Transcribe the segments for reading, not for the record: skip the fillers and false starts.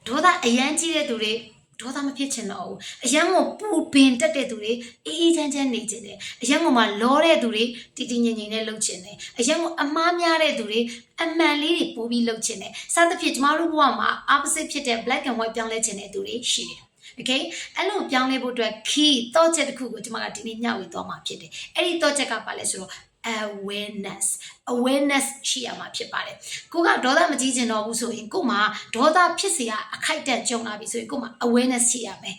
ဒေါသအရန်ကြီးတဲ့သူတွေဒေါသမဖြစ်ချင်တော့ဘူးအရန်ကိုပူပင်တက်တဲ့သူတွေအေးအေးချမ်းချမ်းနေချင်တယ်အရန်ကိုမှလောတဲ့သူတွေတည်တည်ငြိမ်ငြိမ်နဲ့လှုပ်ချင်တယ်အရန်ကိုအမားများတဲ့သူတွေအမှန်လေးတွေပို့ပြီးလှုပ်ချင်တယ်စသဖြင့်ကျမတို့ဘဝမှာ opposite ဖြစ်တဲ့ black and white ပြောင်းလဲချင်တဲ့သူတွေရှိတယ်Okay အဲ့လိုပြောင်းလဲဖို့အတွက် key တော့ချက်တစ်ခုကိုကျမကဒီနေ့ညဝေသွားမှာဖြစ်တယ်အဲ့ဒီတော့ချက်ကပါလဲဆိုတော့ awareness ရှိရမှာဖြစ်ပါတယ်ကိုကဒေါသမကြီးချင်တော့ဘူးဆိုရင်ကိုမှဒေါသဖြစ်เสียအခိုက်အတန့်ကြုံလာပြီဆိုရင်ကိုမှ awareness ရှိရမယ်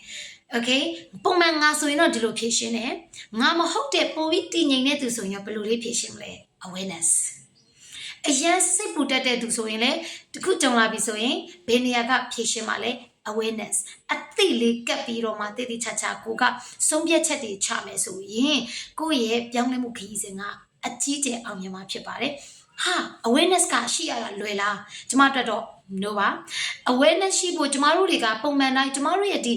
Okay ပုံမှန်ငါဆိုရင်တော့ဒီလိုဖြေရှင်းတယ်ငါမဟုတ်တဲ့ပိုပြီးတည်ငြိမ်တဲ့သူဆိုရင်ဘယ်လိုလေးဖြေရှင်းမလဲ awareness အရင်စိတ်ပူတတ်တဲ့သူဆိုရင်လည်းတခုကြုံလာပြီဆိုရင်ဘယ်နေရာကဖြေရှင်းမှာလဲ awareness အသိလေးကပ်ပြီးတော့မှတည်တည်ချာချာကိုကဆုံးဖြတ်ချက်တွေချမယ်ဆိုရင်ကိုယ့်ရဲ့ပြောင်းလဲမှုခရီးစဉ်ကအကြီးကျယ်အောင်မြင်မှာဖြစ်ပါတယ်ဟာ awareness ကရှိရလွယ်လားကျမတို့တော့ no ပါ awareness ရှိဖို့ကျမတို့တွေကပုံမှန်တိုင်းကျမတို့ရဲ့ဒီ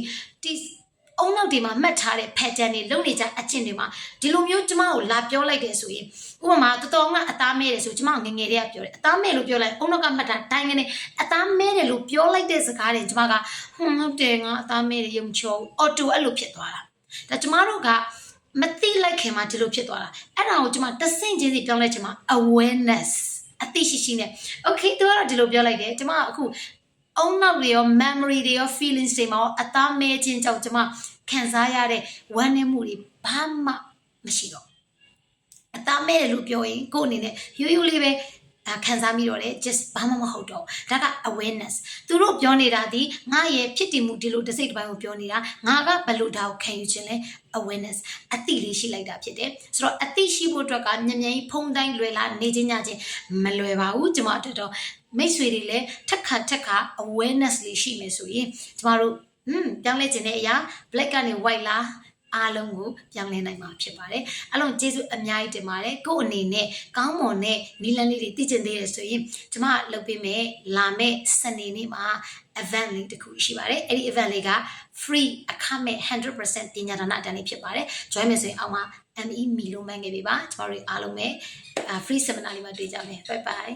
အုံနောက်တွေမှာမှတ်ထားတဲ့ pattern တွေလုပ်နေကြအကျင့်တွေမှာဒီလိုမျိုးကျမကိုလာပြောလိုက်တယ်ဆိုရင်ဥပမာတော်တော်ကအသားမဲတယ်ဆိုကျမငငယ်လေးကပြောတယ်အသားမဲလို့ပြောလိုက်အုံနောက်ကမှတ်တာတိုင်းကနေအသားမဲတယ်လို့ပြောလိုက်တဲ့စကားတွေကျမကဟုတ်တယ်ငါအသားမဲတယ်ယုံချောအော်တိုအဲ့လိုဖြစ်သွားတာဒါကျမတို့ကမသိလိုက်ခင်မှာဒီလိုဖြစ်သွားတာအဲ့ဒါကိုကျမတဆင့်ချင်းစီပြောင်းလဲချင်မှာ awareness အသိရှိရှိနဲ့ okay သူကတော့ဒီလိုပြောလိုက်တယ်ကျမကအခုအုံနောက်တွေရော memory တွေရော feelings တွေမှာအသားမဲခြင်းကြောင့်ကျမခံစားရတဲ့ဝမ်းနည်းမှုတွေဘာမှမရှိတော့အသားမဲတယ်လို့ပြောရင်ကိုယ်အနေနဲ့ရိုးရိုးလေးပဲခံစားမိတော့တယ် just ဘာမှမဟုတ်တော့ဒါက awareness သူတို့ပြောနေတာဒီငါရဲ့ဖြစ်တည်မှုဒီလိုတစ်စိတ်တစ်ပိုင်းကိုပြောနေတာငါကဘယ်လိုဒါကိုခံယူခြင်းလဲ awareness အသိလေးရှိလိုက်တာဖြစ်တယ်ဆိုတော့အသိရှိဖို့အတွက်ကမြန်မြန်ဖုံးတိုင်းလွယ်လာနေချင်းညချင်းမလွယ်ပါဘူးကျမတို့တော့မိတ်ဆွေတွေလည်းထက်ခါ awareness လေးရှိမယ်ဆိုရင်ကျမတို့ပြောင်းလဲခြင်းတဲ့အရာ black ကနေ white လားအားလုံးကိုပြောင်းလဲနိုင်မှာဖြစ်ပါတယ်အလုံးကျေးဇူးအများကြီးတင်ပါတယ်ကို့အနေနဲ့ကောင်းမွန်တဲ့နီလန်းလေးတွေသိကျင်သေးတယ်ဆိုရင်ကျမလုပ်ပေးမယ်လာမယ့်စနေနေ့မှာ event လေးတစ်ခုရှိပါတယ်အဲ့ဒီ event လေးက free အခမဲ့ 100% ပညာဒါနအတန်းလေးဖြစ်ပါတယ် join မယ်ဆိုရင်အောက်မှာ ME မီလို့မှန်းခဲ့ပြီပါကျမတို့အားလုံးပဲ free seminar လေးမှာတွေ့ကြမယ် bye bye